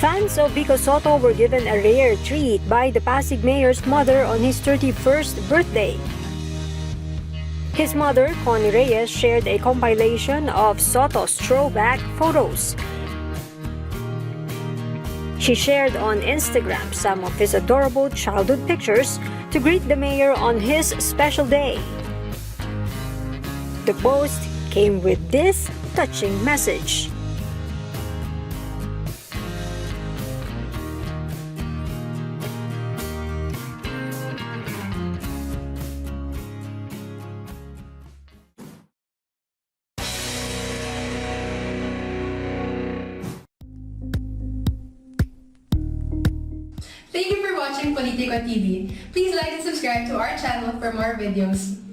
Fans of Vico Sotto were given a rare treat by the Pasig Mayor's mother on his 31st birthday. His mother, Coney Reyes, shared a compilation of Sotto's throwback photos. She shared on Instagram some of his adorable childhood pictures to greet the mayor on his special day. The post came with this touching message. Thank you for watching Politiko TV. Please like and subscribe to our channel for more videos.